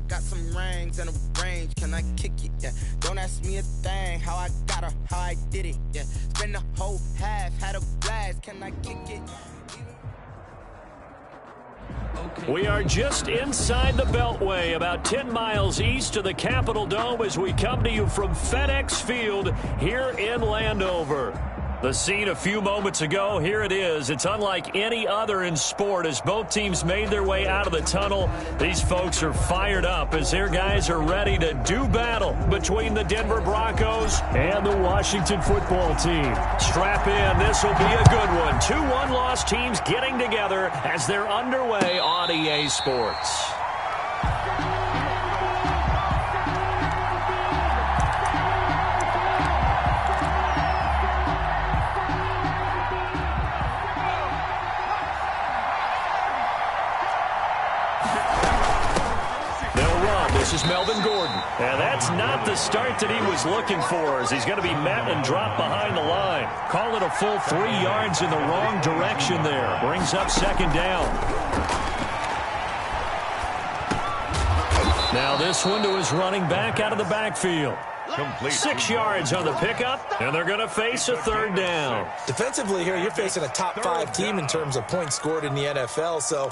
got some rings and a range, can I kick it? Yeah, don't ask me a thing, how I got her, how I did it. Yeah, spend the whole half, had a blast, can I kick it? We are just inside the Beltway, about 10 miles east of the Capitol Dome as we come to you from FedEx Field here in Landover. The scene a few moments ago, here it is. It's unlike any other in sport as both teams made their way out of the tunnel. These folks are fired up as their guys are ready to do battle between the Denver Broncos and the Washington football team. Strap in, this will be a good one. 2 one-loss teams getting together as they're underway on EA Sports. This is Melvin Gordon. And that's not the start that he was looking for as he's going to be met and dropped behind the line. Call it a full 3 yards in the wrong direction there. Brings up second down. Now this one to his running back out of the backfield. Complete. 6 yards on the pickup, and they're going to face a third down. Defensively here, you're facing a top-5 team in terms of points scored in the NFL. So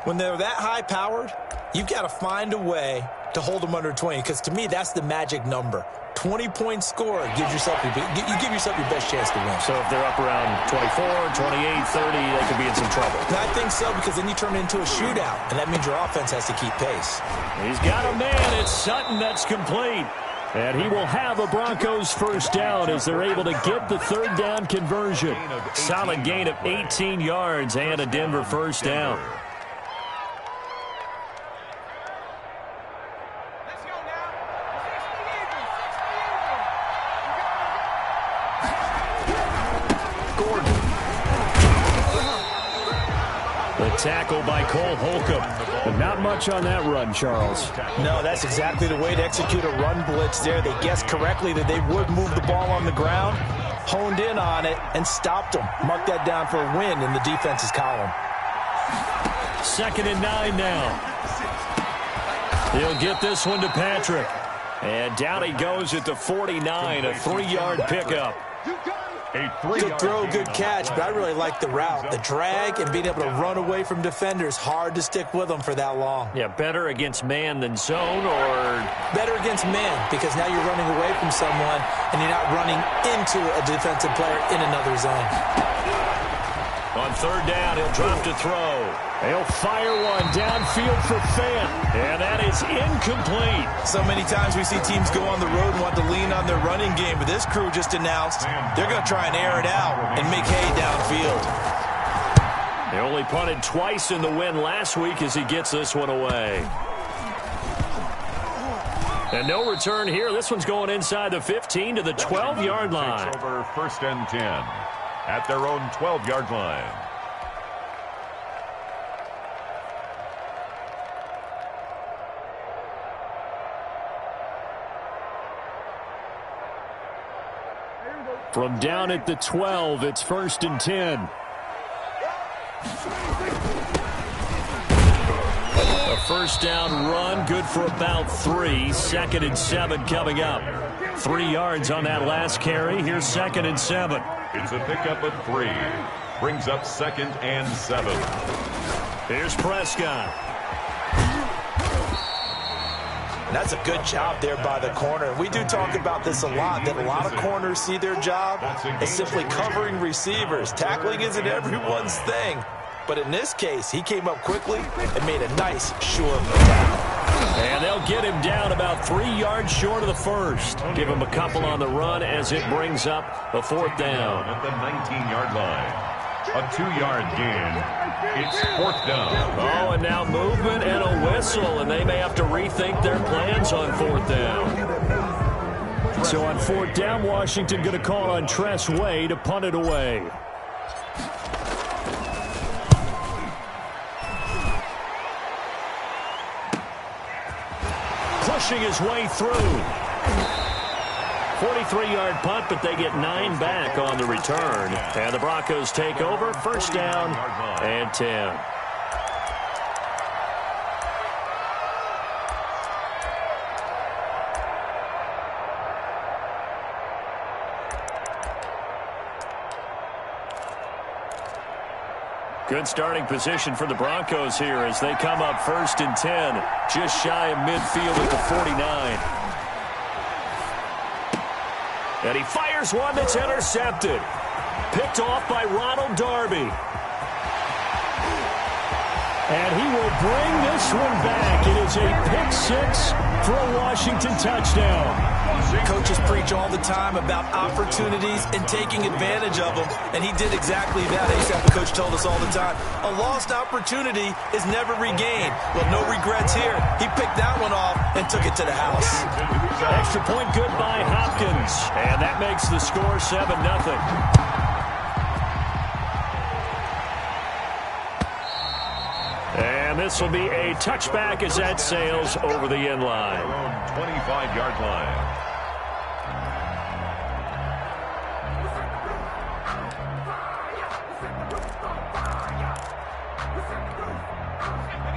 when they're that high-powered, you've got to find a way to hold them under 20, because to me, that's the magic number. 20 points scored gives yourself you give yourself your best chance to win. So if they're up around 24, 28, 30, they could be in some trouble. And I think so, because then you turn it into a shootout, and that means your offense has to keep pace. He's got a man. It's Sutton that's complete. And he will have a Broncos first down as they're able to get the third down conversion. Solid gain of 18 yards and a Denver first down. Tackle by Cole Holcomb. But not much on that run, Charles. No, that's exactly the way to execute a run blitz there. They guessed correctly that they would move the ball on the ground, honed in on it, and stopped them. Mark that down for a win in the defense's column. 2nd and 9 now. He'll get this one to Patrick. And down he goes at the 49, a 3-yard pickup. Good throw, good catch, but I really like the route. The drag and being able to run away from defenders, hard to stick with them for that long. Yeah, better against man than zone, or? Better against man, because now you're running away from someone and you're not running into a defensive player in another zone. On third down, he'll drop to throw. He'll fire one downfield for Fant, and that is incomplete. So many times we see teams go on the road and want to lean on their running game, but this crew just announced they're going to try and air it out and make hay downfield. They only punted twice in the win last week as he gets this one away. And no return here. This one's going inside the 15 to the 12-yard line. Takes over 1st and 10 at their own 12-yard line. From down at the 12, it's 1st and 10. A first down run, good for about 3. 2nd and 7 coming up. 3 yards on that last carry. Here's 2nd and 7. It's a pickup of 3. Brings up 2nd and 7. Here's Prescott. That's a good job there by the corner. We do talk about this a lot, that a lot of corners see their job as simply covering receivers. Tackling isn't everyone's thing. But in this case, he came up quickly and made a nice, sure tackle. And they'll get him down about 3 yards short of the first. Give him a couple on the run as it brings up a 4th down. At the 19-yard line. A 2-yard gain. It's 4th down. Oh, and now movement and a whistle, and they may have to rethink their plans on 4th down. So on 4th down, Washington going to call on Tress Way to punt it away. Pushing his way through. 43-yard punt, but they get 9 back on the return. And the Broncos take over, 1st down and 10. Good starting position for the Broncos here as they come up 1st and 10, just shy of midfield at the 49. And he fires one that's intercepted. Picked off by Ronald Darby. And he will bring this one back. It is a pick-6 for a Washington touchdown. Coaches preach all the time about opportunities and taking advantage of them, and he did exactly that. ASAP, the coach told us all the time, a lost opportunity is never regained. Well, no regrets here. He picked that one off and took it to the house. Extra point good by Hopkins, and that makes the score 7-0. And this will be a touchback as that sails over the end line. 25-yard line.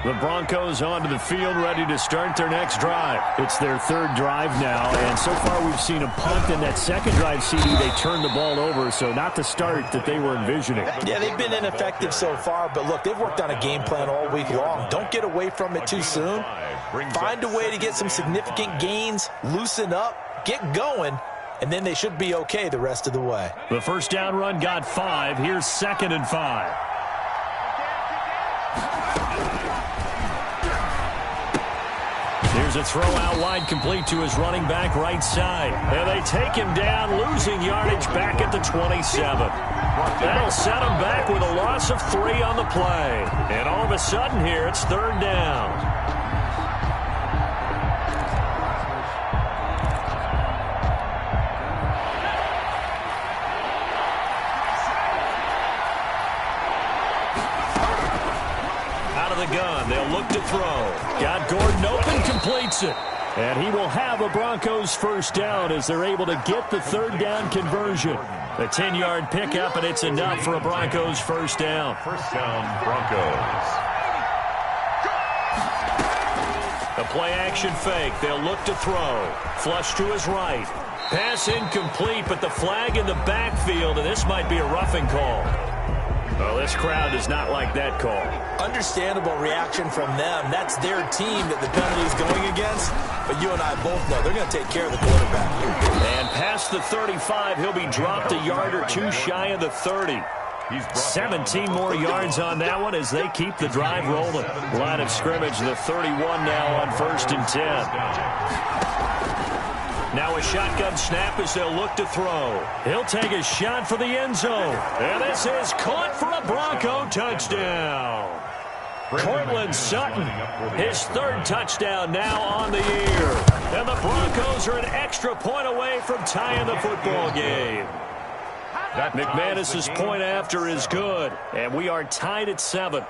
The Broncos onto the field, ready to start their next drive. It's their 3rd drive now, and so far we've seen a punt in that 2nd drive, CD. They turned the ball over, so not the start that they were envisioning. Yeah, they've been ineffective so far, but look, they've worked on a game plan all week long. Don't get away from it too soon. Find a way to get some significant gains, loosen up, get going, and then they should be okay the rest of the way. The first down run got 5. Here's 2nd and 5. Here's a throw out wide, complete to his running back right side. And they take him down, losing yardage back at the 27. That'll set him back with a loss of 3 on the play. And all of a sudden here, it's 3rd down. Gun. They'll look to throw. Got Gordon open, completes it. And he will have a Broncos first down as they're able to get the 3rd down conversion. A 10-yard pickup, and it's enough for a Broncos first down. First down, Broncos. A play-action fake. They'll look to throw. Flush to his right. Pass incomplete, but the flag in the backfield, and this might be a roughing call. Well, this crowd does not like that call. Understandable reaction from them. That's their team that the penalty is going against. But you and I both know they're going to take care of the quarterback. And past the 35, he'll be dropped a yard or 2 shy of the 30. 17 more yards on that one as they keep the drive rolling. Line of scrimmage, the 31 now on 1st and 10. Now a shotgun snap as they'll look to throw. He'll take a shot for the end zone. And this is caught for a Bronco touchdown. Cortland Sutton, his 3rd touchdown now on the year. And the Broncos are an extra point away from tying the football game. McManus's point after is good. And we are tied at 7.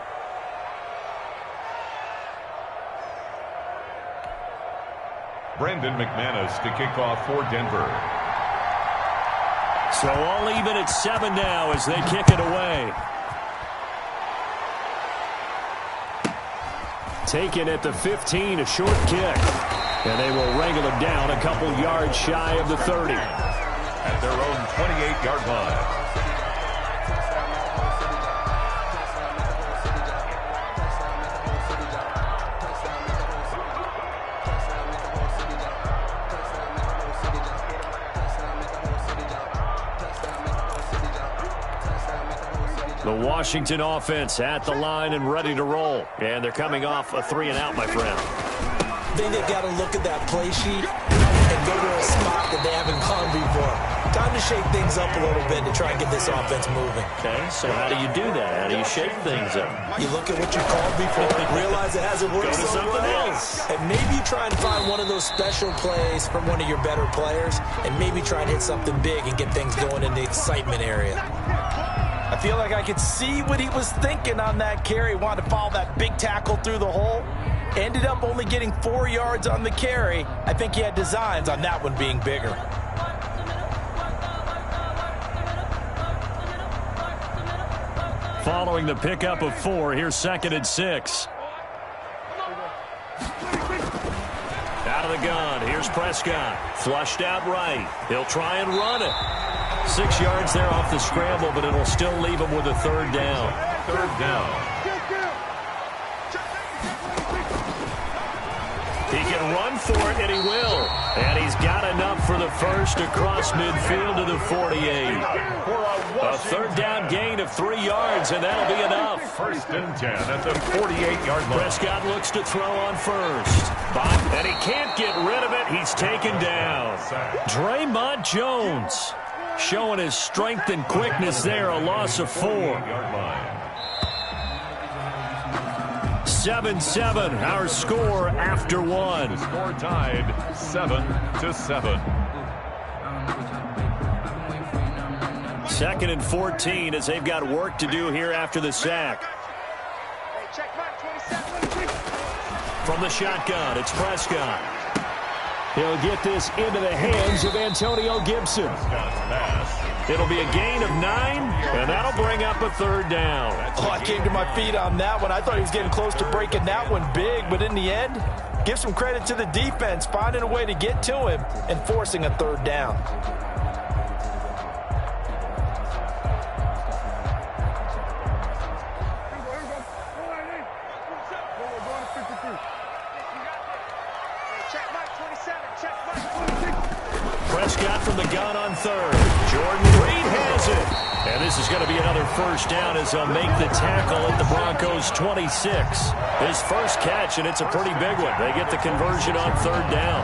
Brandon McManus to kick off for Denver. So all even at 7 now as they kick it away. Taken at the 15, a short kick. And they will wrangle it down a couple yards shy of the 30. At their own 28-yard line. The Washington offense at the line and ready to roll. And they're coming off a 3-and-out, my friend. I think they've got to look at that play sheet and go to a spot that they haven't gone before. Time to shake things up a little bit to try and get this offense moving. Okay, so how do you do that? How do you shake things up? You look at what you called before, realize it hasn't worked Go to so something well. else. And maybe try and find one of those special plays from one of your better players and maybe try and hit something big and get things going in the excitement area. I feel like I could see what he was thinking on that carry. Wanted to follow that big tackle through the hole. Ended up only getting 4 yards on the carry. I think he had designs on that one being bigger. Following the pickup of 4, here's 2nd and 6. Out of the gun, here's Prescott. Flushed out right. He'll try and run it. 6 yards there off the scramble, but it'll still leave him with a 3rd down. third down. He can run for it, and he will. And he's got enough for the first across midfield to the 48. A third down gain of 3 yards, and that'll be enough. First and 10 at the 48-yard line. Prescott looks to throw on first. And he can't get rid of it. He's taken down. Draymond Jones showing his strength and quickness there. A loss of 4. 7-7, our score after 1. The score tied 7-7. 2nd and 14 as they've got work to do here after the sack. From the shotgun, it's Prescott. He'll get this into the hands of Antonio Gibson. It'll be a gain of 9, and that'll bring up a third down. Oh, I came to my feet on that one. I thought he was getting close to breaking that one big, but in the end, give some credit to the defense, finding a way to get to him and forcing a third down. Prescott from the gun on third. Jordan Reed has it. And this is going to be another first down as they'll make the tackle at the Broncos' 26. His first catch, and it's a pretty big one. They get the conversion on third down.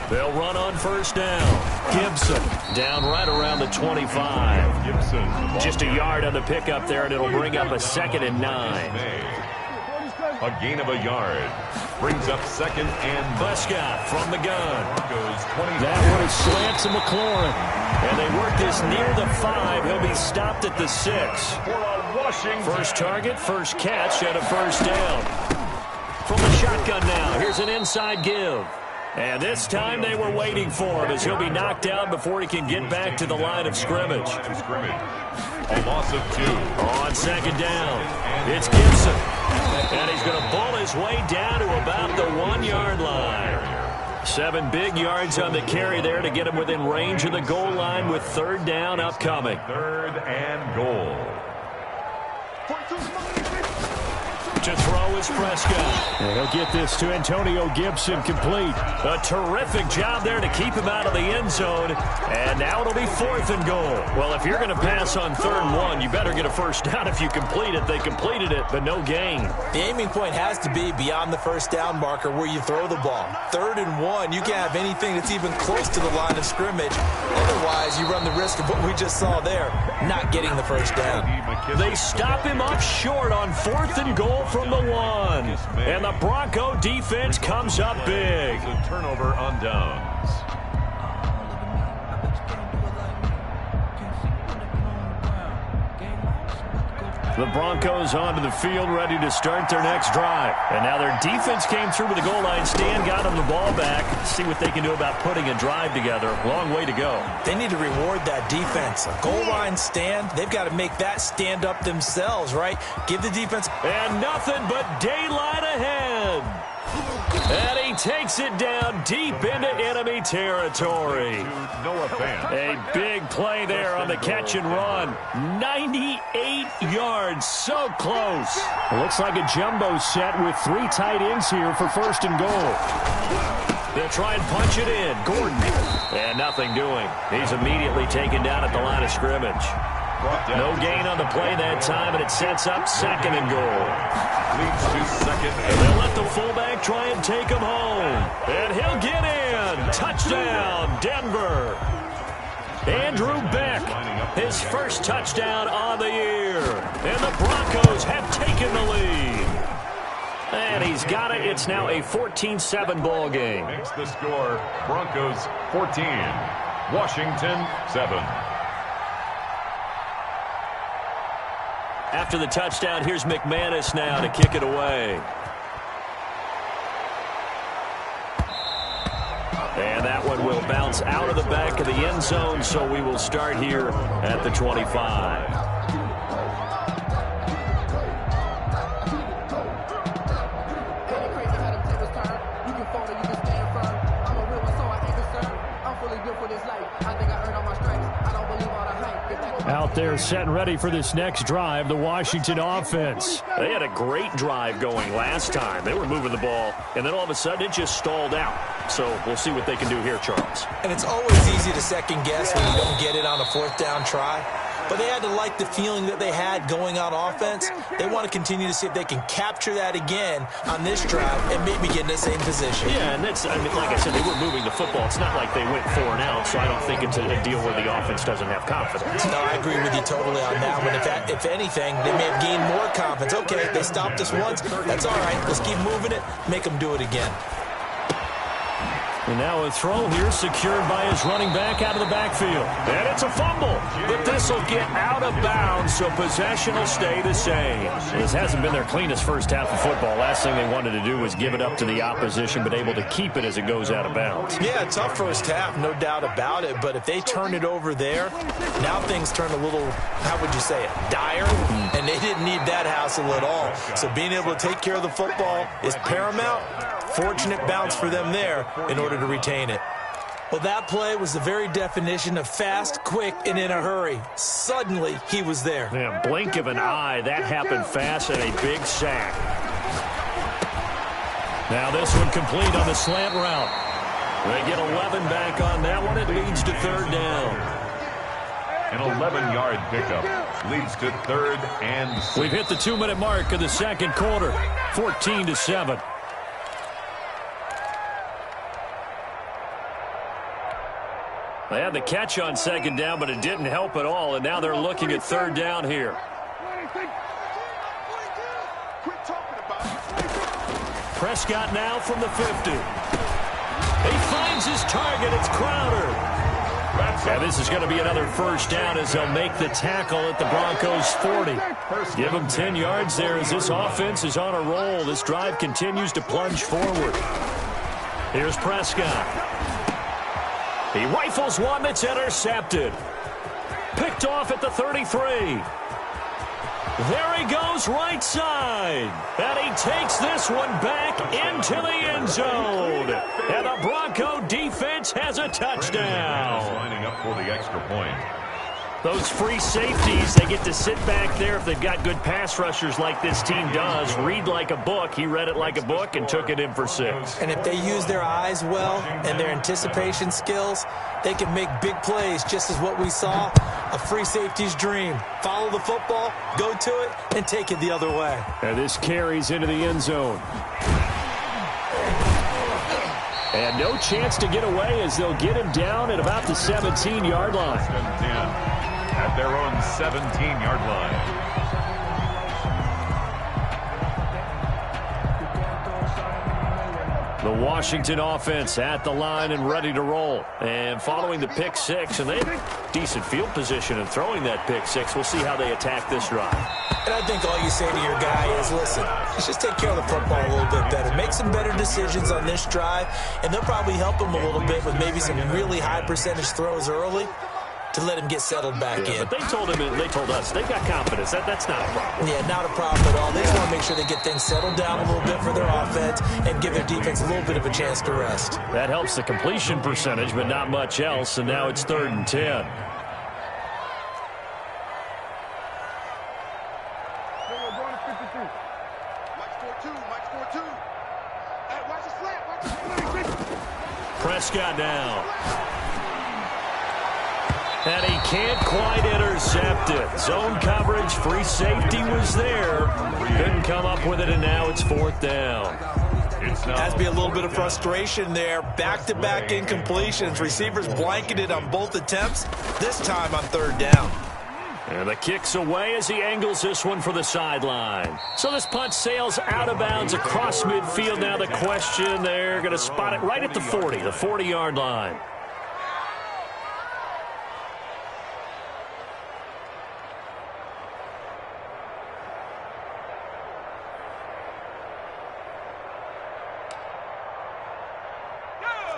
They'll run on first down. Gibson down right around the 25. Gibson. Just a yard on the pickup there, and it'll bring up a 2nd and 9. A gain of a yard. Brings up 2nd and Prescott from the gun. Goes 20. That one is slant to McLaurin. And they work this near the 5. He'll be stopped at the 6. First target, first catch, and a first down. From the shotgun now, here's an inside give. And this time they were waiting for him as he'll be knocked down before he can get back to the line of scrimmage. A loss of 2. On 2nd down, it's Gibson. And he's going to bull his way down to about the 1-yard line. 7 big yards on the carry there to get him within range of the goal line with third down upcoming. 3rd and goal. To throw is Prescott. And he'll get this to Antonio Gibson complete. A terrific job there to keep him out of the end zone. And now it'll be 4th and goal. Well, if you're going to pass on 3rd and 1, you better get a first down if you complete it. They completed it, but no gain. The aiming point has to be beyond the first down marker where you throw the ball. 3rd and 1, you can't have anything that's even close to the line of scrimmage. Otherwise, you run the risk of what we just saw there, not getting the first down. They stop him up short on 4th and goal from the 1. And the Bronco defense comes up big. A turnover on downs. The Broncos onto the field, ready to start their next drive. And now their defense came through with the goal line stand, got them the ball back. See what they can do about putting a drive together. Long way to go. They need to reward that defense. A goal line stand, they've got to make that stand up themselves, right? Give the defense. And nothing but daylight ahead. And he takes it down deep into enemy territory. A big play there on the catch and run. 98 yards, so close. It looks like a jumbo set with 3 tight ends here for 1st and goal. They'll try and punch it in. Gordon. And nothing doing. He's immediately taken down at the line of scrimmage. No gain on the play that time, and it sets up 2nd and goal. Leads to 2nd. And they'll let the fullback try and take him home. And he'll get in. Touchdown, Denver. Andrew Beck, his first touchdown on the year. And the Broncos have taken the lead. And he's got it. It's now a 14-7 ball game. Makes the score Broncos 14, Washington 7. After the touchdown, here's McManus now to kick it away. And that one will bounce out of the back of the end zone, so we will start here at the 25. Out there set and ready for this next drive, the Washington offense. They had a great drive going last time. They were moving the ball, and then all of a sudden it just stalled out. So we'll see what they can do here, Charles. And it's always easy to second guess when you don't get it on a fourth down try. But they had to like the feeling that they had going on offense. They want to continue to see if they can capture that again on this drive and maybe get in the same position. Yeah, and that's, I mean, like I said, they were moving the football. It's not like they went 4 and out, so I don't think it's a deal where the offense doesn't have confidence. No, I agree with you totally on that one. If anything, they may have gained more confidence. Okay, they stopped us once. That's all right. Let's keep moving it, make them do it again. And now a throw here secured by his running back out of the backfield. And it's a fumble, but this will get out of bounds, so possession will stay the same. This hasn't been their cleanest first half of football. Last thing they wanted to do was give it up to the opposition, but able to keep it as it goes out of bounds. Yeah, tough first half, no doubt about it. But if they turn it over there, now things turn a little, how would you say it, dire? And they didn't need that hassle at all. So being able to take care of the football is paramount. Fortunate bounce for them there in order to retain it. Well, that play was the very definition of fast, quick, and in a hurry. Suddenly, he was there. Yeah, blink of an eye. That happened fast and a big sack. Now this one complete on the slant route. They get 11 back on that one. It leads to third down. An 11-yard pickup leads to 3rd and 6. We've hit the 2-minute mark of the second quarter. 14-7. They had the catch on second down, but it didn't help at all, and now they're looking at third down here. Prescott now from the 50. He finds his target. It's Crowder. And this is going to be another first down as they'll make the tackle at the Broncos' 40. Give them 10 yards there as this offense is on a roll. This drive continues to plunge forward. Here's Prescott. He rifles one that's intercepted. Picked off at the 33. There he goes right side. And he takes this one back into the end zone. And the Bronco defense has a touchdown. Lining up for the extra point. Those free safeties, they get to sit back there if they've got good pass rushers like this team does. Read like a book. He read it like a book and took it in for 6. And if they use their eyes well and their anticipation skills, they can make big plays, just as what we saw, a free safety's dream. Follow the football, go to it, and take it the other way. And this carries into the end zone. And no chance to get away as they'll get him down at about the 17-yard line. 10 at their own 17-yard line. The Washington offense at the line and ready to roll. And following the pick 6, and they have decent field position and throwing that pick 6. We'll see how they attack this drive. And I think all you say to your guy is, listen, let's just take care of the football a little bit better. Make some better decisions on this drive, and they'll probably help him a little bit with maybe some really high percentage throws early to let him get settled back in. But they told him, and they told us, they've got confidence. That's not a problem. Yeah, not a problem at all. They just want to make sure they get things settled down a little bit for their offense and give their defense a little bit of a chance to rest. That helps the completion percentage, but not much else, and now it's 3rd and 10. Prescott now. And he can't quite intercept it. Zone coverage, free safety was there. Couldn't come up with it, and now it's 4th down. Has to be a little bit of frustration there. Back-to-back incompletions. Receivers blanketed on both attempts, this time on 3rd down. And the kick's away as he angles this one for the sideline. So this punt sails out of bounds across midfield. Now the question, they're going to spot it right at the 40, the 40-yard line.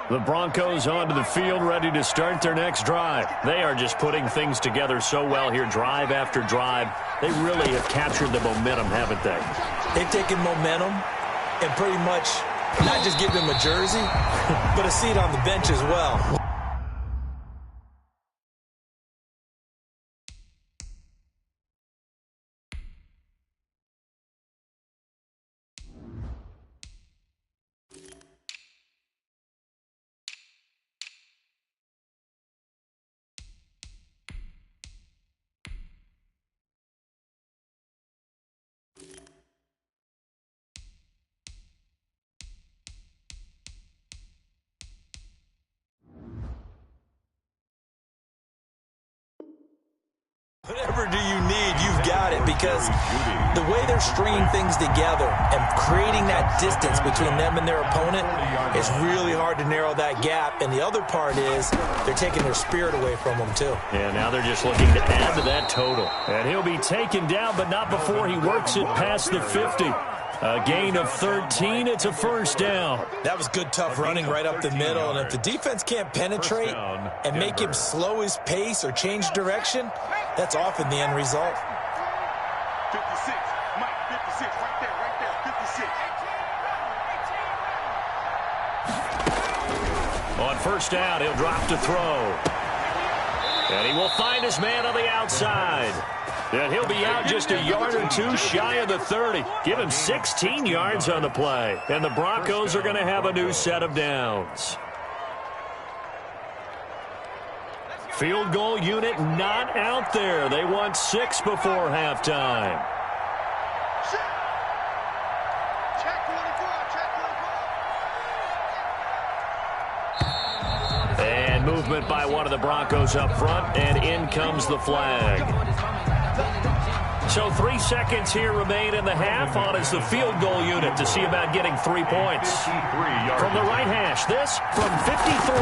The Broncos onto the field, ready to start their next drive. They are just putting things together so well here, drive after drive. They really have captured the momentum, haven't they? They've taken momentum and pretty much not just give them a jersey, but a seat on the bench as well. Whatever do you need, you've got it, because the way they're stringing things together and creating that distance between them and their opponent, it's really hard to narrow that gap. And the other part is they're taking their spirit away from them, too. Yeah, now they're just looking to add to that total. And he'll be taken down, but not before he works it past the 50. A gain of 13, it's a first down. That was good, tough running right up the middle. And if the defense can't penetrate and make him slow his pace or change direction, that's often the end result. 56, Mike, 56, right there, 56. On first down, he'll drop to throw. And he will find his man on the outside. And he'll be out just a yard or two shy of the 30. Give him 16 yards on the play. And the Broncos are going to have a new set of downs. Field goal unit not out there. They want 6 before halftime. And movement by one of the Broncos up front, and in comes the flag. So 3 seconds here remain in the half. On is the field goal unit to see about getting 3 points. From the right hash, this from 53.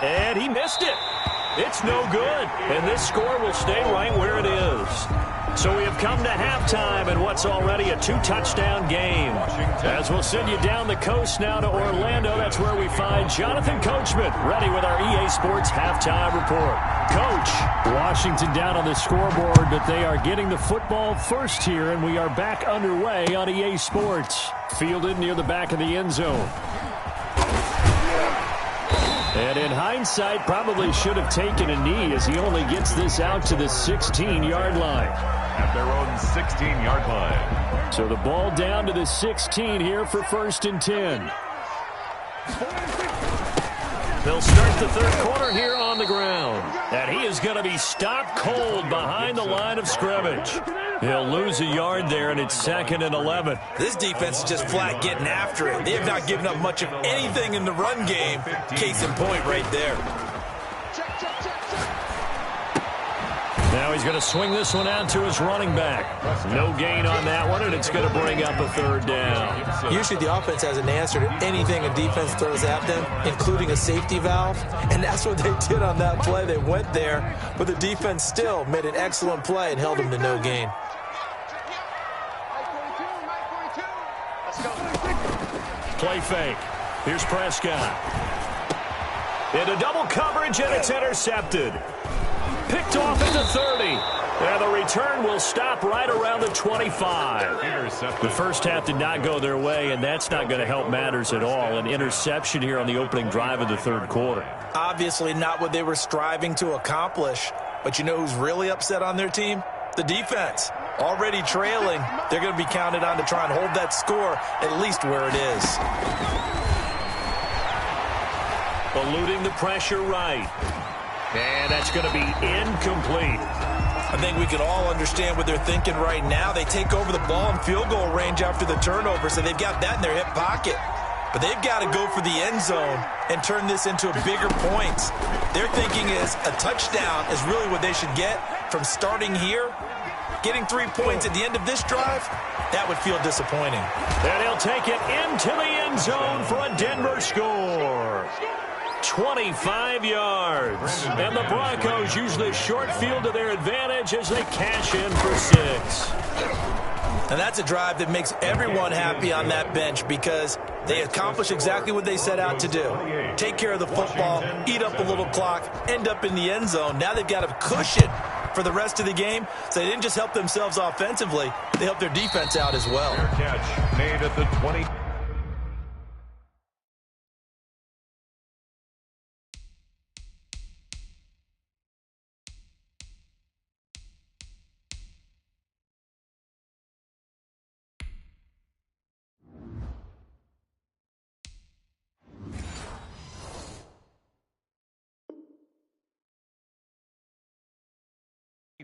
And he missed it. It's no good. And this score will stay right where it is. So we have come to halftime in what's already a 2-touchdown game. As we'll send you down the coast now to Orlando, that's where we find Jonathan Coachman, ready with our EA Sports halftime report. Coach, Washington down on the scoreboard, but they are getting the football first here, and we are back underway on EA Sports. Fielded near the back of the end zone. And in hindsight, probably should have taken a knee as he only gets this out to the 16-yard line. At their own 16-yard line. So the ball down to the 16 here for 1st and 10. They'll start the third quarter here on the ground. And he is going to be stopped cold behind the line of scrimmage. He'll lose a yard there, and it's 2nd and 11. This defense is just flat getting after it. They have not given up much of anything in the run game. Case in point right there. Now he's going to swing this one out to his running back. No gain on that one, and it's going to bring up a 3rd down. Usually the offense has an answer to anything a defense throws at them, including a safety valve. And that's what they did on that play. They went there, but the defense still made an excellent play and held them to no gain. Play fake. Here's Prescott. Into double coverage, and it's intercepted. Picked off at the 30. And the return will stop right around the 25. The first half did not go their way, and that's not going to help matters at all. An interception here on the opening drive of the third quarter. Obviously not what they were striving to accomplish. But you know who's really upset on their team? The defense. Already trailing, they're going to be counted on to try and hold that score at least where it is. Eluding the pressure right. And that's going to be incomplete. I think we can all understand what they're thinking right now. They take over the ball in field goal range after the turnover, so they've got that in their hip pocket. But they've got to go for the end zone and turn this into bigger points. Their thinking is a touchdown is really what they should get from starting here. Getting 3 points at the end of this drive, that would feel disappointing. And he'll take it into the end zone for a Denver score. 25 yards. And the Broncos use the short field to their advantage as they cash in for 6. And that's a drive that makes everyone happy on that bench because they accomplish exactly what they set out to do. Take care of the football, eat up a little clock, end up in the end zone. Now they've got a cushion for the rest of the game. So they didn't just help themselves offensively, they helped their defense out as well. Fair catch made at the 20.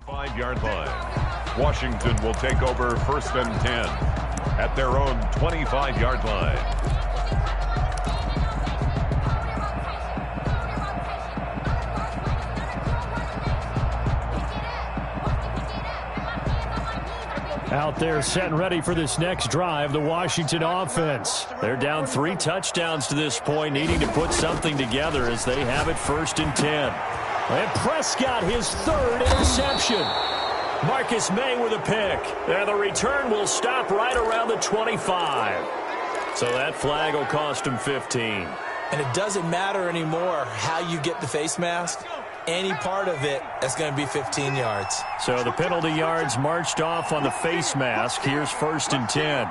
Five-yard line. Washington will take over 1st and 10 at their own 25-yard line. Out there set and ready for this next drive, the Washington offense. They're down 3 touchdowns to this point, needing to put something together as they have it 1st and 10. And Prescott, his 3rd interception. Marcus May with a pick. And the return will stop right around the 25. So that flag will cost him 15. And it doesn't matter anymore how you get the face mask. Any part of it, that's going to be 15 yards. So the penalty yards marched off on the face mask. Here's 1st and 10.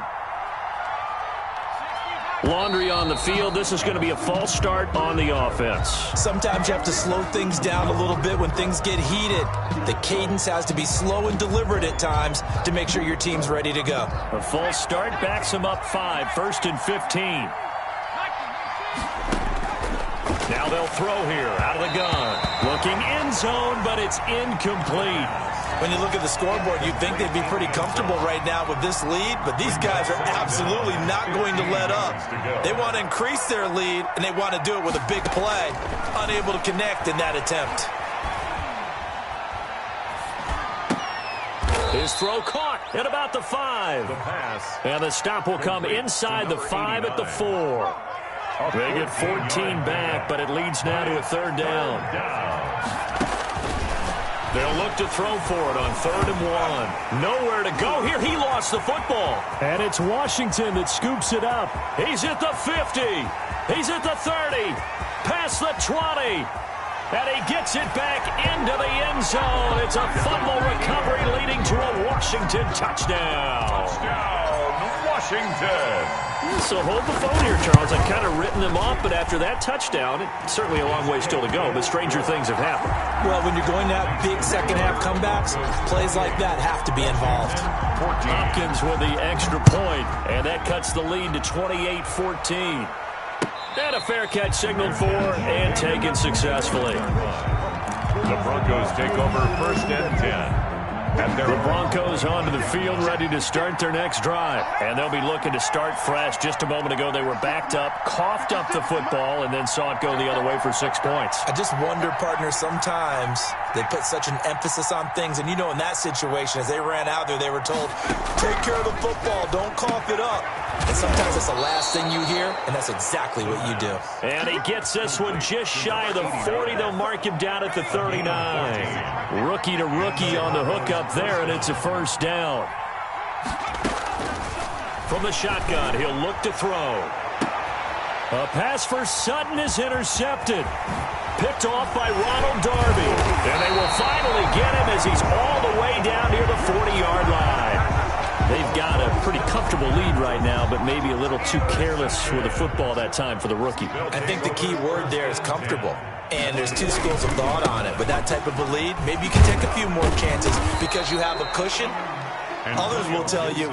Laundry on the field. This is going to be a false start on the offense. Sometimes you have to slow things down a little bit when things get heated. The cadence has to be slow and deliberate at times to make sure your team's ready to go. A false start backs them up 5. 1st and 15. Now they'll throw here out of the gun. Looking end zone, but it's incomplete. When you look at the scoreboard, you'd think they'd be pretty comfortable right now with this lead, but these guys are absolutely not going to let up. They want to increase their lead, and they want to do it with a big play. Unable to connect in that attempt. His throw caught at about the 5. And the stop will come inside the 5 at the 4. They get 14 back, but it leads now to a 3rd down. They'll look to throw for it on 3rd and 1. Nowhere to go here. He lost the football. And it's Washington that scoops it up. He's at the 50. He's at the 30. Past the 20. And he gets it back into the end zone. It's a fumble recovery leading to a Washington touchdown. Touchdown, Washington. So hold the phone here, Charles. I've kind of written them off, but after that touchdown, it's certainly a long way still to go, but stranger things have happened. Well, when you're going to have big second-half comebacks, plays like that have to be involved. Hopkins with the extra point, and that cuts the lead to 28-14. And a fair catch signaled for and taken successfully. The Broncos take over 1st and 10. The Broncos onto the field, ready to start their next drive. And they'll be looking to start fresh. Just a moment ago, they were backed up, coughed up the football, and then saw it go the other way for 6 points. I just wonder, partner, sometimes they put such an emphasis on things. And, you know, in that situation, as they ran out there, they were told, take care of the football, don't cough it up. And sometimes that's the last thing you hear, and that's exactly what you do. And he gets this one just shy of the 40. They'll mark him down at the 39. Rookie to rookie on the hookup there, and it's a 1st down. From the shotgun, he'll look to throw. A pass for Sutton is intercepted. Picked off by Ronald Darby. And they will finally get him as he's all the way down near the 40-yard line. They've got a pretty comfortable lead right now, but maybe a little too careless with the football that time for the rookie. I think the key word there is comfortable. And there's 2 schools of thought on it. With that type of a lead, maybe you can take a few more chances because you have a cushion. Others will tell you,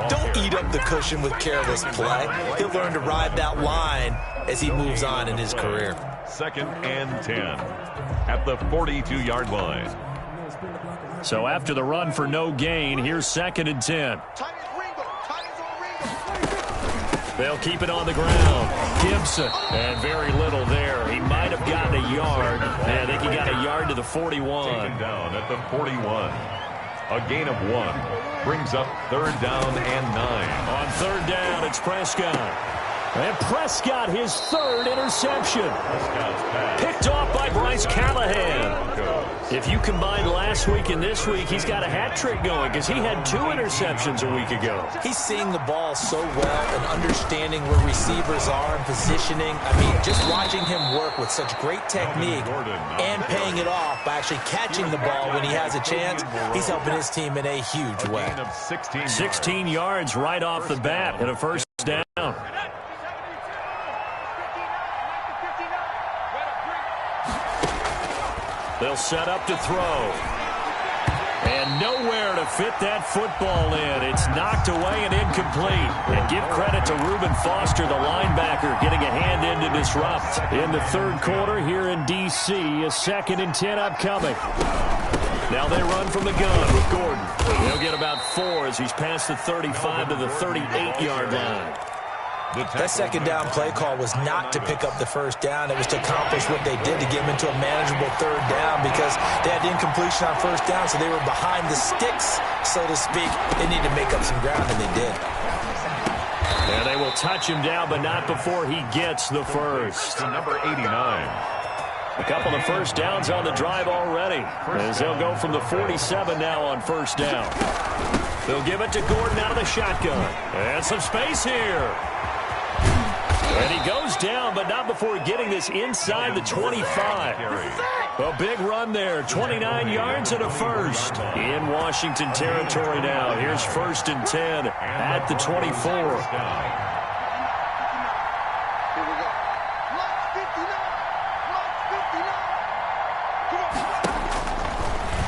don't eat up the cushion with careless play. He'll learn to ride that line as he moves on in his career. 2nd and 10 at the 42-yard line. So after the run for no gain, here's 2nd and 10. They'll keep it on the ground. Gibson, and very little there. He might have gotten a yard. I think he got a yard to the 41. Taken down at the 41. A gain of 1 brings up 3rd down and 9. On 3rd down, it's Prescott. And Prescott, his third interception. Picked off by Bryce Callahan. If you combine last week and this week, he's got a hat trick going because he had 2 interceptions a week ago. He's seeing the ball so well and understanding where receivers are and positioning. I mean, just watching him work with such great technique and paying it off by actually catching the ball when he has a chance, he's helping his team in a huge way. 16 yards right off the bat and a first down. They'll set up to throw. And nowhere to fit that football in. It's knocked away and incomplete. And give credit to Reuben Foster, the linebacker, getting a hand in to disrupt. In the third quarter here in D.C., a 2nd and 10 upcoming. Now they run from the gun with Gordon. He'll get about 4 as he's past the 35 to the 38-yard line. That second down play call was not to pick up the first down. It was to accomplish what they did to get them into a manageable third down because they had incompletion on first down, so they were behind the sticks, so to speak. They needed to make up some ground, and they did. And they will touch him down, but not before he gets the first. Number 89. A couple of first downs on the drive already, as they'll go from the 47 now on first down. They'll give it to Gordon out of the shotgun. And some space here. And he goes down, but not before getting this inside the 25. A big run there, 29 yards and a first. In Washington territory now. Here's 1st and 10 at the 24.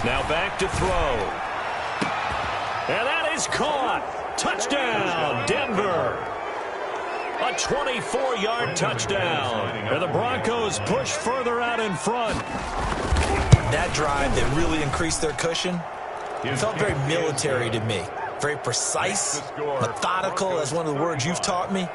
Now back to throw. And that is caught. Touchdown, Denver. A 24-yard touchdown. And the Broncos push further out in front. That drive that really increased their cushion, it felt very military to me. Very precise, methodical, that's one of the words you've taught me.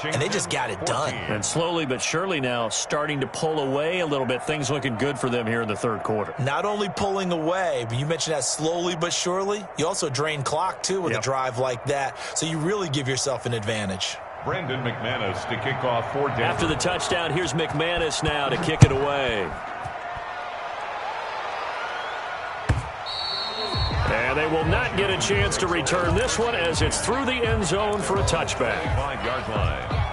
And they just got it done. And slowly but surely now starting to pull away a little bit. Things looking good for them here in the third quarter. Not only pulling away, but you mentioned that slowly but surely. You also drain clock, too, with a drive like that. So you really give yourself an advantage. Brandon McManus to kick off for Denver. After the touchdown, here's McManus now to kick it away. And they will not get a chance to return this one as it's through the end zone for a touchback. 5-yard line.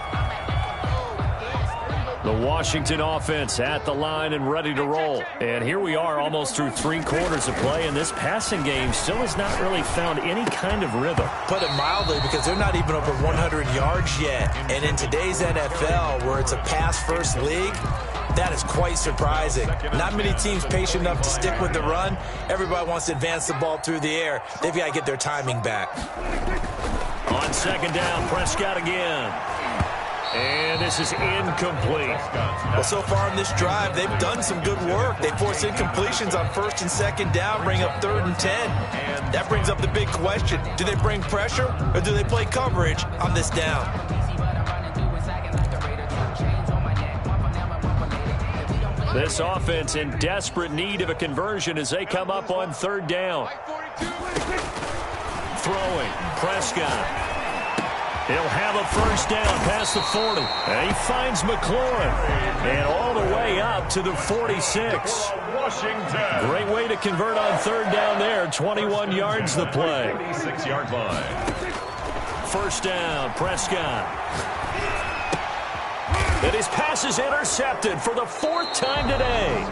The Washington offense at the line and ready to roll. And here we are almost through 3 quarters of play, and this passing game still has not really found any kind of rhythm. Put it mildly, because they're not even over 100 yards yet. And in today's NFL, where it's a pass-first league, that is quite surprising. Not many teams patient enough to stick with the run. Everybody wants to advance the ball through the air. They've got to get their timing back. On second down, Prescott again. And this is incomplete. Well, so far in this drive, they've done some good work. They force incompletions on 1st and 2nd down, bring up 3rd and 10. That brings up the big question. Do they bring pressure or do they play coverage on this down? This offense in desperate need of a conversion as they come up on 3rd down. Throwing, Prescott. He'll have a first down past the 40. And he finds McLaurin. And all the way up to the 46. Washington. Great way to convert on 3rd down there. 21 yards the play. 46-yard line. First down, Prescott. And his pass is intercepted for the 4th time today.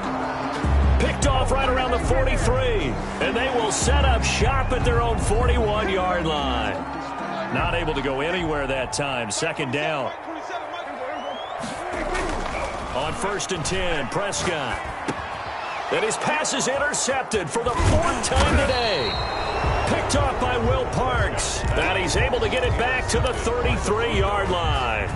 Picked off right around the 43. And they will set up shop at their own 41-yard line. Not able to go anywhere that time. 2nd down. On 1st and 10, Prescott. And his pass is intercepted for the 4th time today. Picked off by Will Parks. And he's able to get it back to the 33-yard line.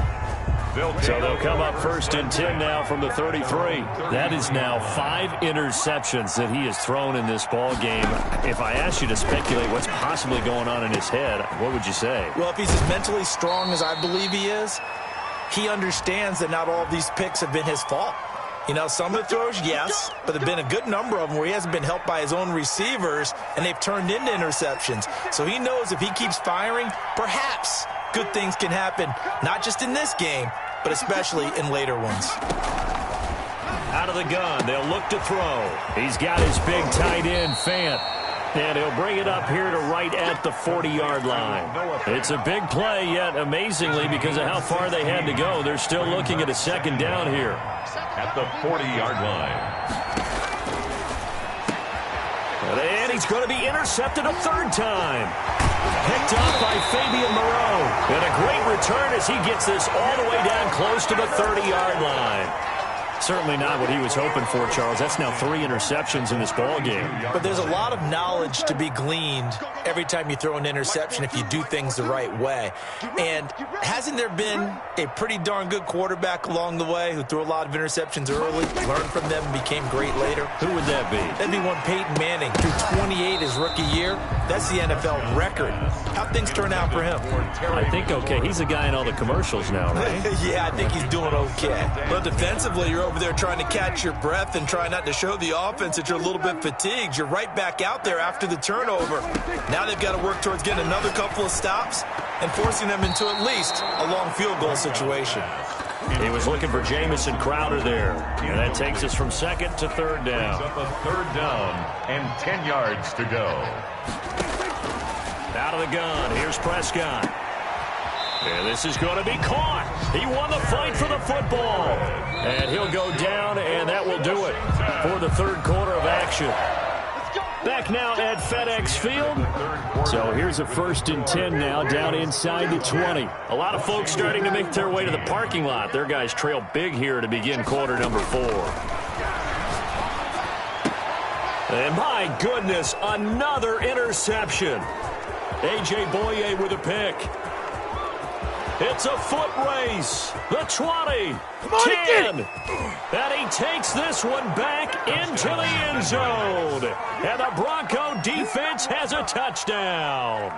So they'll come up 1st and 10 now from the 33. That is now 5 interceptions that he has thrown in this ball game. If I asked you to speculate what's possibly going on in his head, what would you say? Well, if he's as mentally strong as I believe he is, he understands that not all of these picks have been his fault. You know, some of the throws, yes, but there have been a good number of them where he hasn't been helped by his own receivers, and they've turned into interceptions. So he knows if he keeps firing, perhaps good things can happen, not just in this game, but especially in later ones. Out of the gun, they'll look to throw. He's got his big tight end, Fant. And he'll bring it up here to right at the 40-yard line. It's a big play, yet amazingly, because of how far they had to go, they're still looking at a second down here. At the 40-yard line. And he's going to be intercepted a third time. Picked off by Fabian Moreau. And a great return as he gets this all the way down close to the 30-yard line. Certainly not what he was hoping for, Charles. That's now 3 interceptions in this ball game. But there's a lot of knowledge to be gleaned every time you throw an interception if you do things the right way. And hasn't there been a pretty darn good quarterback along the way who threw a lot of interceptions early, learned from them, and became great later? Who would that be? That'd be one Peyton Manning. Threw 28 his rookie year. That's the NFL record. How'd things turn out for him? I think okay. He's a guy in all the commercials now, right? Yeah, I think he's doing okay. But defensively, you're over there trying to catch your breath and try not to show the offense that you're a little bit fatigued. You're right back out there after the turnover. Now they've got to work towards getting another couple of stops and forcing them into at least a long field goal situation. He was looking for Jamison Crowder there. And that takes us from second to third down. Up a third down and 10 yards to go. Out of the gun, here's Prescott. And this is going to be caught. He won the fight for the football. And he'll go down, and that will do it for the third quarter of action. Back now at FedEx Field. So here's a 1st and 10 now down inside the 20. A lot of folks starting to make their way to the parking lot. Their guys trail big here to begin quarter number 4. And my goodness, another interception. A.J. Boye with a pick. It's a foot race. The 20, 10. And he takes this one back into the end zone. And the Bronco defense has a touchdown.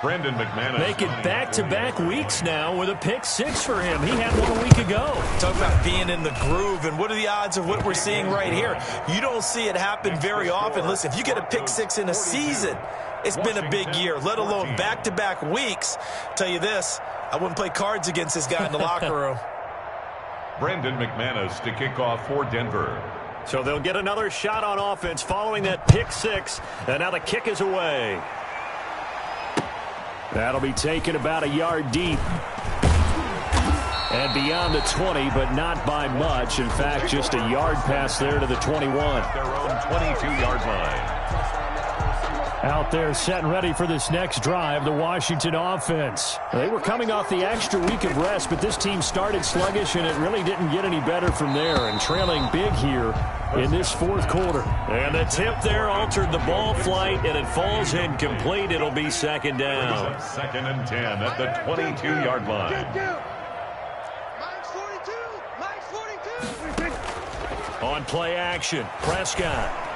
Brendan McManus. Make it back-to-back weeks now with a pick 6 for him. He had one a week ago. Talk about being in the groove, and what are the odds of what we're seeing right here? You don't see it happen very often. Listen, if you get a pick 6 in a season, it's been a big year, let alone back-to-back weeks. Tell you this, I wouldn't play cards against this guy in the locker room. Brendan McManus to kick off for Denver. So they'll get another shot on offense following that pick 6, and now the kick is away. That'll be taken about a yard deep. And beyond the 20, but not by much. In fact, just a yard pass there to the 21. Their own 22-yard line. Out there set and ready for this next drive, the Washington offense. They were coming off the extra week of rest, but this team started sluggish, and it really didn't get any better from there. And trailing big here in this fourth quarter. And the tip there altered the ball flight, and it falls incomplete. It'll be second down. 2nd and 10 at the 22-yard line. On play action, Prescott.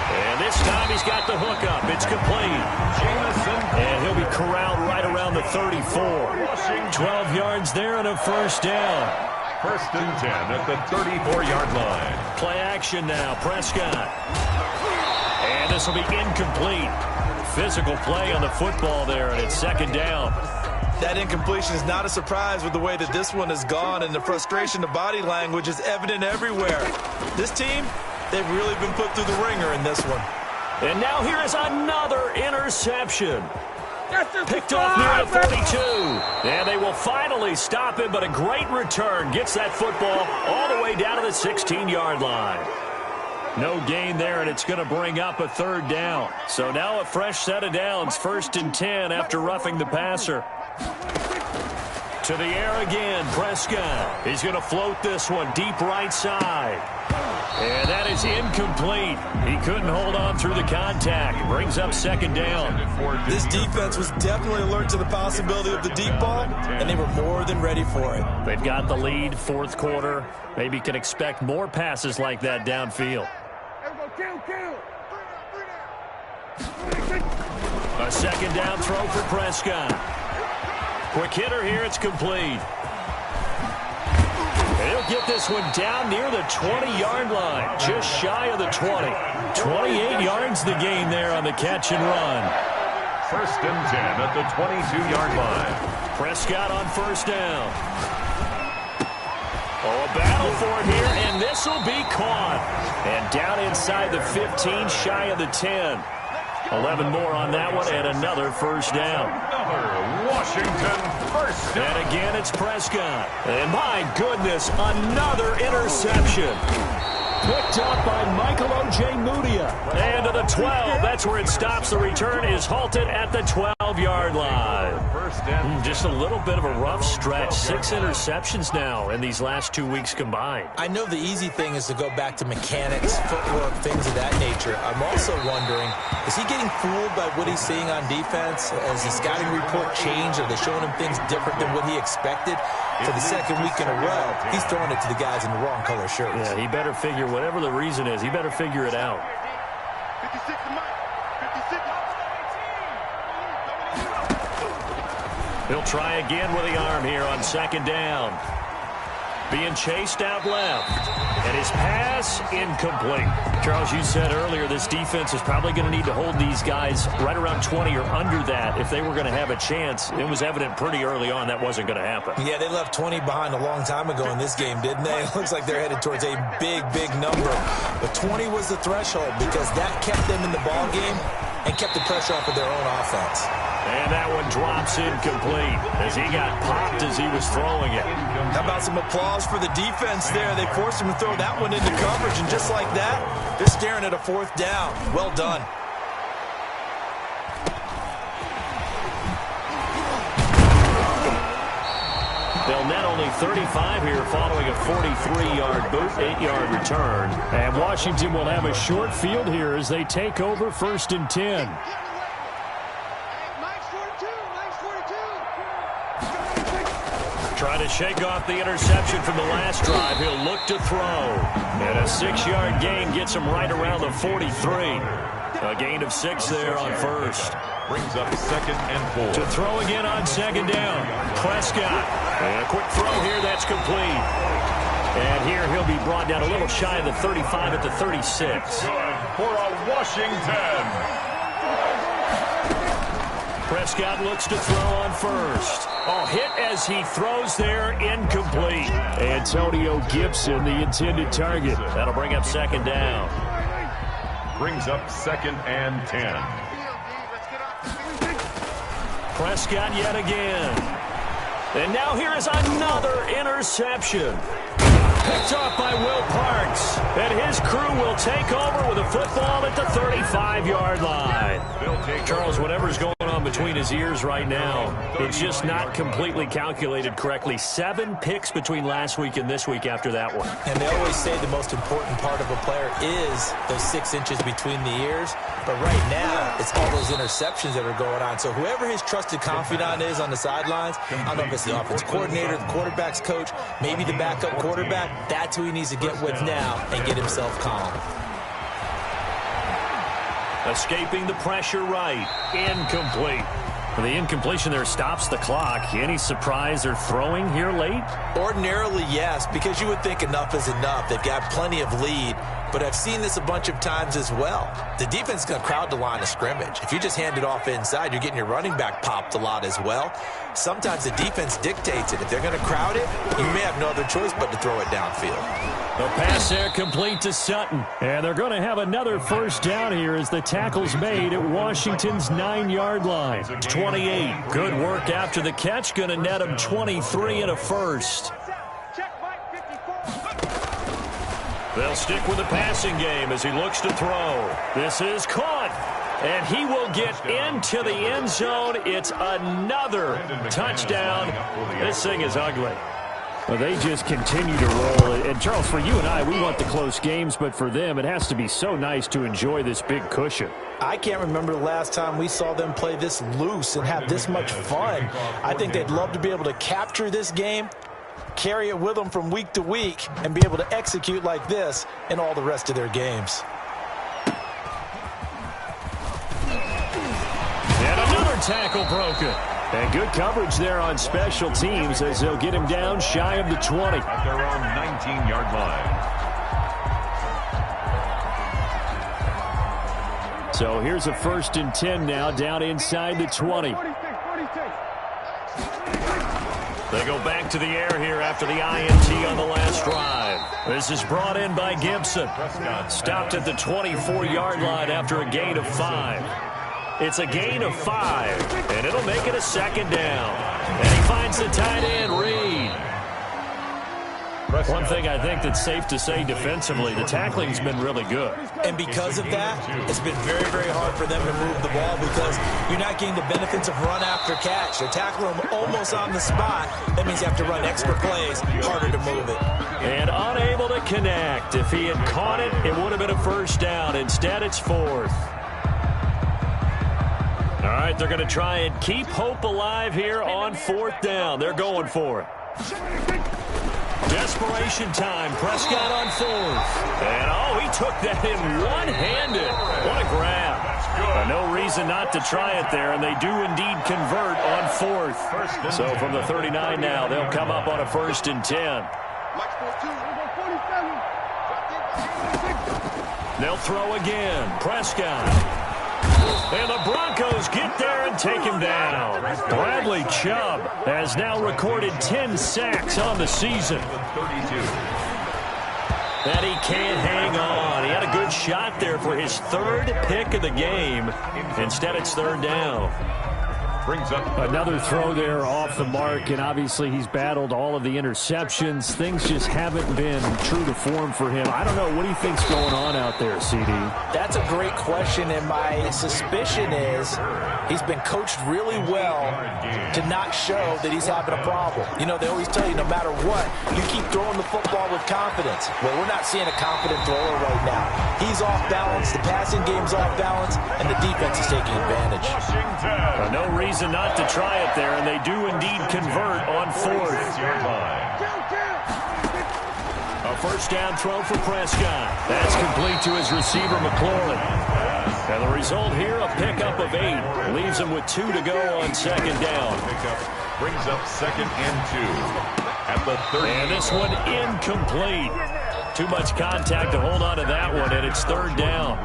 And this time he's got the hook up. It's complete. And he'll be corralled right around the 34. 12 yards there and a first down. 1st and 10 at the 34-yard line. Play action now, Prescott. And this will be incomplete. Physical play on the football there, and it's second down. That incompletion is not a surprise with the way that this one has gone, and the frustration, the body language is evident everywhere. This team, they've really been put through the ringer in this one. And now here is another interception. Picked off near the 42. And they will finally stop him, but a great return gets that football all the way down to the 16-yard line. No gain there, and it's going to bring up a third down. So now a fresh set of downs, 1st and 10 after roughing the passer. To the air again, Prescott. He's going to float this one deep right side. And that is incomplete. He couldn't hold on through the contact. Brings up second down. This defense was definitely alert to the possibility of the deep ball, and they were more than ready for it. They've got the lead, fourth quarter. Maybe can expect more passes like that downfield. A second down throw for Prescott. Quick hitter here, it's complete. He'll get this one down near the 20-yard line, just shy of the 20. 28 yards the gain there on the catch and run. First and 10 at the 22-yard line. Prescott on first down. Oh, a battle for it here, and this will be caught. And down inside the 15, shy of the 10. 11 more on that one, and another first down. Another Washington first down. And again, it's Prescott. And my goodness, another interception. Picked up by Michael Ojones720's. And to the 12. That's where it stops. The return is halted at the 12-yard line. Just a little bit of a rough stretch. 6 interceptions now in these last 2 weeks combined. I know the easy thing is to go back to mechanics, footwork, things of that nature. I'm also wondering, is he getting fooled by what he's seeing on defense? Has the scouting report changed? Are they showing him things different than what he expected? For the second week in a row, he's throwing it to the guys in the wrong color shirts. Yeah, he better figure, whatever the reason is, he better figure it out. 56 to Mike. 56. He'll try again with the arm here on second down. Being chased out left. And his pass incomplete. Charles, you said earlier this defense is probably going to need to hold these guys right around 20 or under that if they were going to have a chance. It was evident pretty early on that wasn't going to happen. Yeah, they left 20 behind a long time ago in this game, didn't they? It looks like they're headed towards a big, big number. But 20 was the threshold because that kept them in the ball game and kept the pressure off of their own offense. And that one drops incomplete as he got popped as he was throwing it. How about some applause for the defense there? They forced him to throw that one into coverage, and just like that, they're staring at a fourth down. Well done. They'll net only 35 here following a 43-yard boot, 8-yard return. And Washington will have a short field here as they take over first and 10. Trying to shake off the interception from the last drive. He'll look to throw. And a 6-yard gain gets him right around the 43. A gain of 6 there on first. Brings up second and 4. To throw again on second down. Prescott. And a quick throw here. That's complete. And here he'll be brought down a little shy of the 35 at the 36. For a Washington. Prescott looks to throw on first. Oh, hit as he throws there, incomplete. Antonio Gibson, the intended target. That'll bring up second down. Brings up second and 10. Prescott yet again. And now here is another interception. Picked off by Will Parks. And his crew will take over with a football at the 35-yard line. Charles, whatever's going on between his ears right now, it's just not completely calculated correctly. 7 picks between last week and this week after that one. And they always say the most important part of a player is those 6 inches between the ears. But right now, it's all those interceptions that are going on. So whoever his trusted confidant is on the sidelines, I don't know if it's the offense coordinator, the quarterback's coach, maybe the backup quarterback, that's who he needs to get with now and get himself calm. Escaping the pressure right. Incomplete. The incompletion there stops the clock. Any surprise they're throwing here late? Ordinarily, yes, because you would think enough is enough. They've got plenty of lead, but I've seen this a bunch of times as well. The defense is going to crowd the line of scrimmage. If you just hand it off inside, you're getting your running back popped a lot as well. Sometimes the defense dictates it. If they're going to crowd it, you may have no other choice but to throw it downfield. The pass there complete to Sutton. And they're going to have another first down here as the tackle's made at Washington's 9-yard line. 28. Good work after the catch. Going to net him 23 and a first. They'll stick with the passing game as he looks to throw. This is caught. And he will get into the end zone. It's another touchdown. This thing is ugly. Well, they just continue to roll. And, Charles, for you and I, we want the close games, but for them, it has to be so nice to enjoy this big cushion. I can't remember the last time we saw them play this loose and have this much fun. I think they'd love to be able to capture this game, carry it with them from week to week, and be able to execute like this in all the rest of their games. And another tackle broken. And good coverage there on special teams as they'll get him down shy of the 20. At their own 19-yard line. So here's a 1st and 10 now, down inside the 20. They go back to the air here after the INT on the last drive. This is brought in by Gibson. Stopped at the 24-yard line after a gain of 5. It's a gain of 5, and it'll make it a 2nd down. And he finds the tight end, Reed. One thing I think that's safe to say defensively, the tackling's been really good. And because of that, it's been very, very hard for them to move the ball because you're not getting the benefits of run after catch. They're tackling them almost on the spot. That means you have to run extra plays, harder to move it. And unable to connect. If he had caught it, it would have been a 1st down. Instead, it's 4th. All right, they're going to try and keep hope alive here on 4th down. They're going for it. Desperation time. Prescott on 4th. And, he took that in one-handed. What a grab. No reason not to try it there, and they do indeed convert on 4th. So from the 39 now, they'll come up on a 1st and 10. They'll throw again. Prescott. And the Broncos get there and take him down. Bradley Chubb has now recorded 10 sacks on the season. And he can't hang on. He had a good shot there for his 3rd pick of the game. Instead, it's 3rd down. Brings up another throw there off the mark, and obviously he's battled all of the interceptions. Things just haven't been true to form for him. I don't know. What do you think's going on out there, CD? That's a great question, and my suspicion is he's been coached really well to not show that he's having a problem. You know, they always tell you no matter what, you keep throwing the football with confidence. Well, we're not seeing a confident thrower right now. He's off balance, the passing game's off balance, and the defense is taking advantage. No reason not to try it there, and they do indeed convert on 4th. A 1st down throw for Prescott. That's complete to his receiver, McLaurin. And the result here, a pickup of 8. Leaves him with 2 to go on 2nd down. Brings up 2nd and 2 at the 30. And this one incomplete. Too much contact to hold on to that one, and it's 3rd down.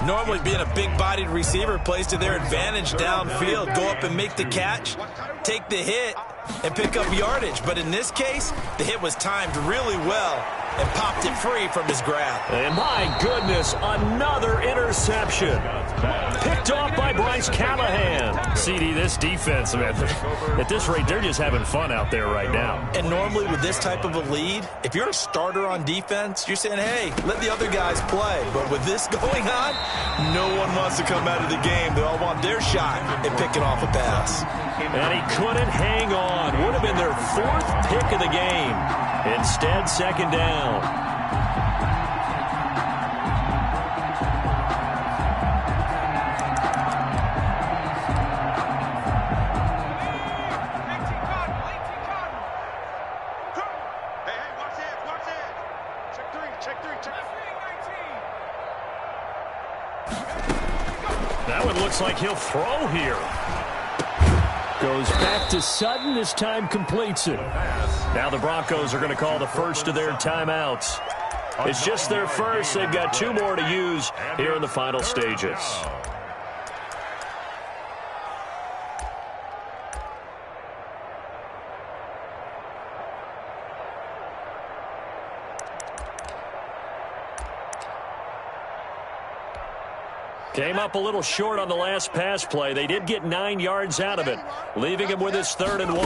Normally being a big-bodied receiver plays to their advantage downfield. Go up and make the catch, take the hit, and pick up yardage. But in this case, the hit was timed really well and popped it free from his grab. And my goodness, another interception. Picked off by Bryce Callahan. CD, this defense, man, at this rate, they're just having fun out there right now. And normally with this type of a lead, if you're a starter on defense, you're saying, hey, let the other guys play. But with this going on, no one wants to come out of the game. They all want their shot and pick it off a pass. And he couldn't hang on. Would have been their 4th pick of the game. Instead, 2nd down. That one looks like he'll throw here. Goes back to Sutton. This time completes it. Now the Broncos are going to call the first of their timeouts. It's just their first. They've got 2 more to use here in the final stages. Came up a little short on the last pass play. They did get 9 yards out of it, leaving him with his 3rd and 1.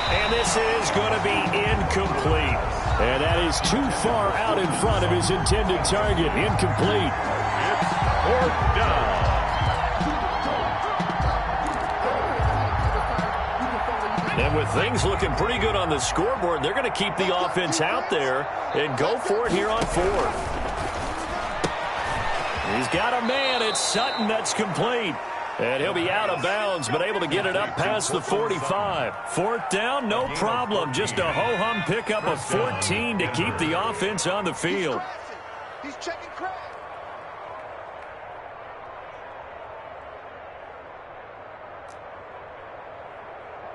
And this is going to be incomplete. And that is too far out in front of his intended target. Incomplete. It's 4th down. And with things looking pretty good on the scoreboard, they're going to keep the offense out there and go for it here on 4th. He's got a man. It's Sutton. That's complete. And he'll be out of bounds, but able to get it up past the 45. 4th down, no problem. Just a ho-hum pickup of 14 to keep the offense on the field. He's checking Craig.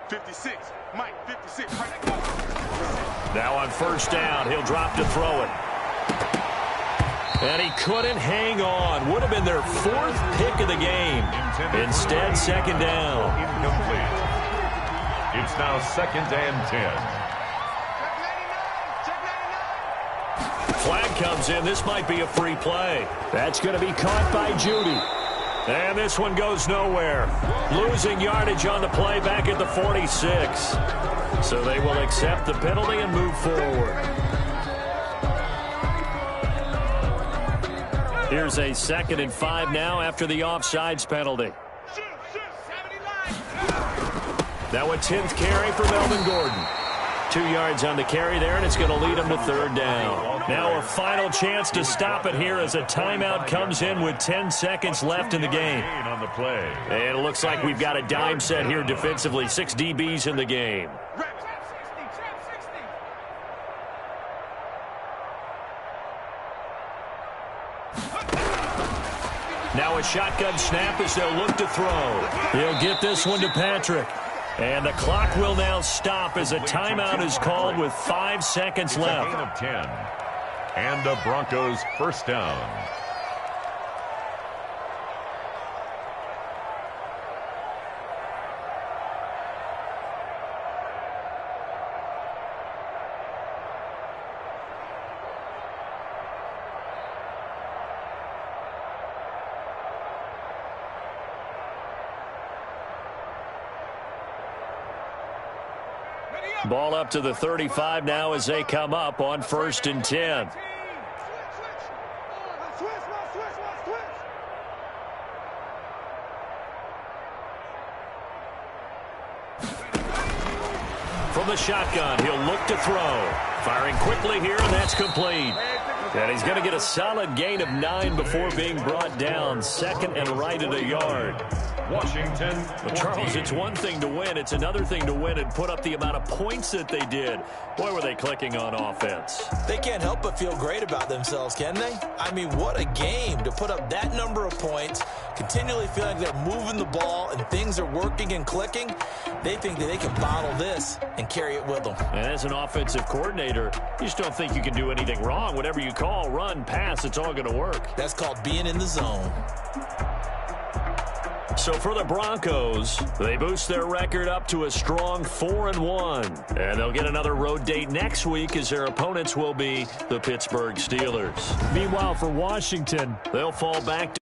.56, Mike, 56, right there. Now on 1st down, he'll drop to throw it. And he couldn't hang on. Would have been their 4th pick of the game. Instead, second down. Incomplete. It's now 2nd and 10. Flag comes in. This might be a free play. That's going to be caught by Judy. And this one goes nowhere. Losing yardage on the play back at the 46. So they will accept the penalty and move forward. Here's a 2nd and 5 now after the offsides penalty. Now a 10th carry for Melvin Gordon. 2 yards on the carry there, and it's going to lead him to 3rd down. Now a final chance to stop it here as a timeout comes in with 10 seconds left in the game. On the play. And it looks like we've got a dime set here defensively. 6 DBs in the game. Now a shotgun snap as they'll look to throw. He'll get this one to Patrick. And the clock will now stop as a timeout is called with 5 seconds left. Gain of 10. And the Broncos first down. Ball up to the 35 now as they come up on 1st and 10. From the shotgun, he'll look to throw. Firing quickly here, and that's complete. And he's going to get a solid gain of 9 before being brought down. 2nd and right at a yard. Washington. Well, Charles, it's one thing to win. It's another thing to win and put up the amount of points that they did. Boy, were they clicking on offense. They can't help but feel great about themselves, can they? I mean, what a game to put up that number of points, continually feeling like they're moving the ball and things are working and clicking. They think that they can bottle this and carry it with them. And as an offensive coordinator, you just don't think you can do anything wrong. Whatever you call, run, pass, it's all going to work. That's called being in the zone. So for the Broncos, they boost their record up to a strong 4-1. And they'll get another road date next week as their opponents will be the Pittsburgh Steelers. Meanwhile, for Washington, they'll fall back to